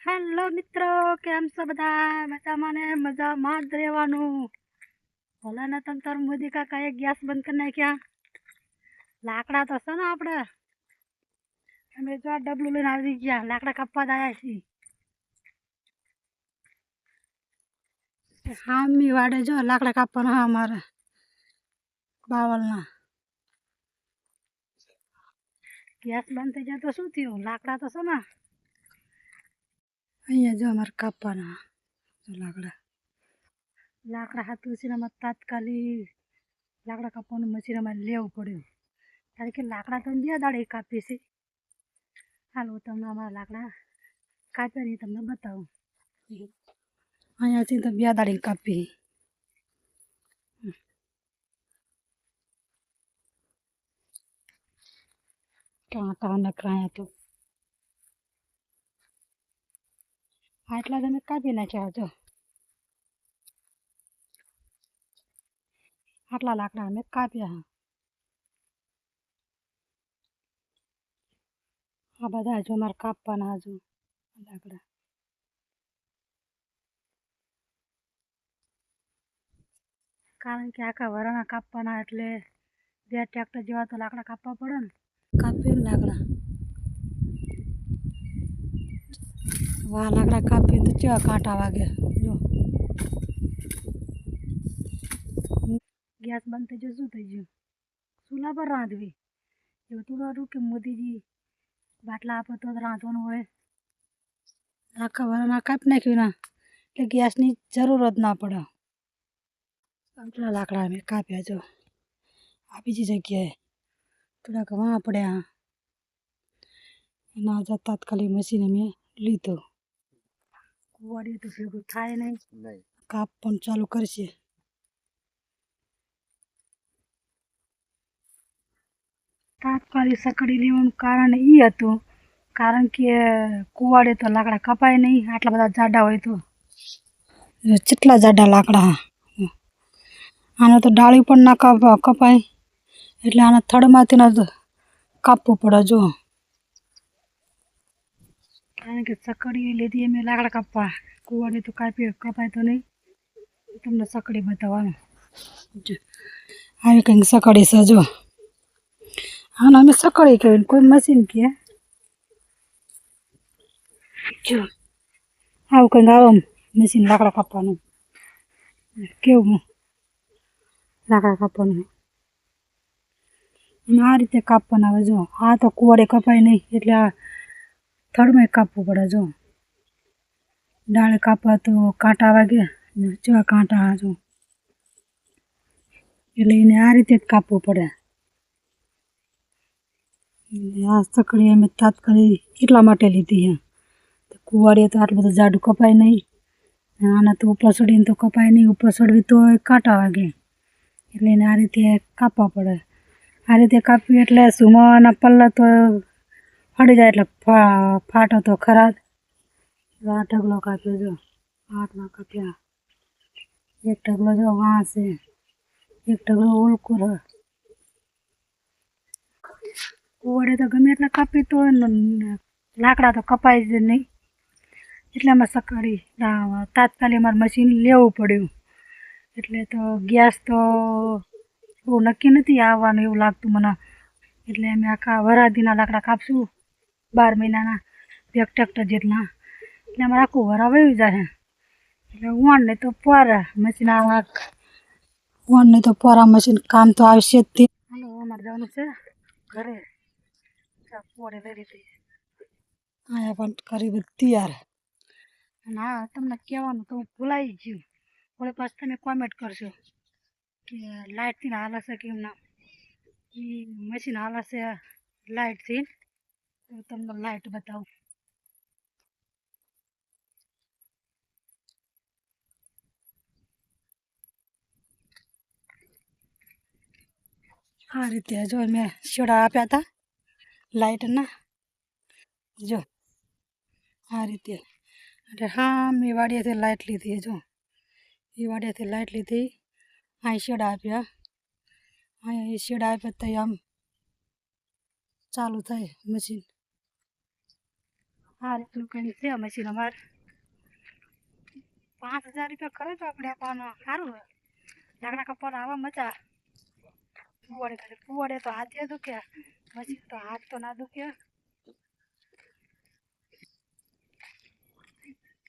Hello मित्रों, केम छो बधा? मजामां ने मजामां ज रहेवानुं। भला ने तम तार मोदी काका एक गैस बंद कर नाख्या। लाकड़ा तो छे ने आपणे अमे जो डबलू लईने आवी गया, लाकड़ा कापवा ज आया छीए। हामी वाडे जो लाकड़ा कापवाना हा अमारे बावलना। गैस बंद थई जाय तो शुं थयुं? लाकड़ा तो छे ने अहींया जो अमारे कापवाना लाकड़ा। लाकड़ा हाथुं छीने अमारे तात्कालिक लाकड़ा कापवानुं मशीन अमारे लेवुं पड्युं। कारण के लाकड़ा तो 2 दाड़े कापी छे। हाल हूँ तमने अमारा लाकड़ा काप्या ने तमने बतावुं। अहींयाथी तो 2 दाड़े कापी। कांटा नखराया तो आटला ज अमे कापी नाख्या जो। आटला लाकड़ा अमे काप्या हा। आ बधा जो अमारे कापवाना हजू लाकड़ा। कारण के आखा वराना कापवाना एटले 2 ट्रेक्टर जेवा तो लाकड़ा कापवा पड़े ने। कापी लाकड़ा वाह लाकड़ा कापी तो केवा कांटा वागे जो। गैस बंद थई गयो शुं थई गयुं? चूला पर रांधवी एवुं थोड़ुं हतुं के मोदीजी बाटला आपे तो ज रांधवानुं होय। आखा वराना कापी नाख्युं ने એટલે ગેસની જરૂર જ ના પડે। આટલા લાકડા અમે કાપ્યા જો। આ બીજી જગ્યાએ થોડાક વાં પડ્યા એના જ તાત્કાલિક મશીન અમે લીધું। કુવાડીએ તો ભેગું થાય નહીં, કાપ પણ ચાલુ કરશે। તાત્કાલિક સકડી લેવાનું કારણ ઈ હતું કારણ કે કુવાડે તો લાકડા કપાય નહીં, આટલા બધા જાડા હોય તો। કેટલા જાડા લાકડા આને તો ડાળી પણ ના કપાય એટલે આને થડમાંથી જ કાપવું પડે જો। કારણ કે સકડી લીધી અમે લાકડા કાપવા, કુવાડે તો કપાય તો નહીં। તમને સકડી બતાવવાનું જો। આવી કંઈક સકડી છે જો। આને અમે સકડી કહેવાય, કોઈ મશીન કહે જો। આવું કંઈક આવે મશીન લાકડા કાપવાનું। કેવું લાકડા કાપવાનું આ રીતે કાપવાના આવે જો। આ તો કુવાડે કપાય નહીં એટલે આ થડમાં કાપવું પડે જો। ડાળે કાપવા તો કાંટા વાગે, જેવા કાંટા જો એટલે એને આ રીતે જ કાપવું પડે। આ સકડી અમે તાત્કાલિક એટલા માટે લીધી છે, કુવાડીએ તો આટલું બધું જાડું કપાય નહીં, આને તો ઉપર ચડીને તો કપાય નહીં, ઉપર ચડવી તો કાંટા વાગે એટલે એને આ રીતે કાપવા પડે। આ રીતે કાપવી એટલે સુમાવાના પલ્લા તો હળી જાય એટલે ફાટો તો ખરા જ। આ ઢગલો કાપ્યો જો, આટલા કાપ્યા। એક ઢગલો જો વાં છે, એક ઢગલો ઉલકુર હ। કુવાડે તો ગમે એટલા કાપી તો લાકડા તો કપાય જ નહીં એટલે અમે સકડી તાત્કાલિક અમારે મશીન લેવું પડ્યું। એટલે તો ગેસ તો બહુ નક્કી નથી આવવાનું એવું લાગતું મને। એટલે અમે આખા વરાદીના લાકડા કાપશું 12 મહિનાના 1 ટ્રેક્ટર જેટલા, એટલે અમારે આખું વરા વયું જાય। એટલે વણ નહીં તો પોરા મશીન વણ નહીં તો પોરા મશીન કામ તો આવશે જ તે। હાલો અમારે જવાનું છે ઘરે, પોળે લઈ લીધી અહીંયા પણ કરી બધી તૈયાર। અને હા તમને કહેવાનું તો હું ભૂલાઈ ગયું, વળી પાછું તમે કોમેન્ટ કરશો કે લાઇટથી હાલે છે કેમ ના। એ મશીન હાલે છે લાઇટથી, તો તમને લાઇટ બતાવું। આ રીતે જો મેં શેડા આપ્યા હતા લાઇટના જો, આ રીતે। એટલે હા મેં વાડિયાથી લાઇટ લીધી જો, એ વાડિયાથી લાઇટ લીધી, અહીં શેડા આપ્યા, અહીંયા એ શેડા આપ્યા તો આમ ચાલુ થાય મશીન। આ રીતનું કંઈ છે મશીન અમારે. 5000 રૂપિયા ખરે તો આપણે આપવાનું સારું હોય. લાકડા કપાળ આવા મજા કુવાડે તો હાથે દુખ્યા, મશીન તો હાથ તો ના દુખ્યા.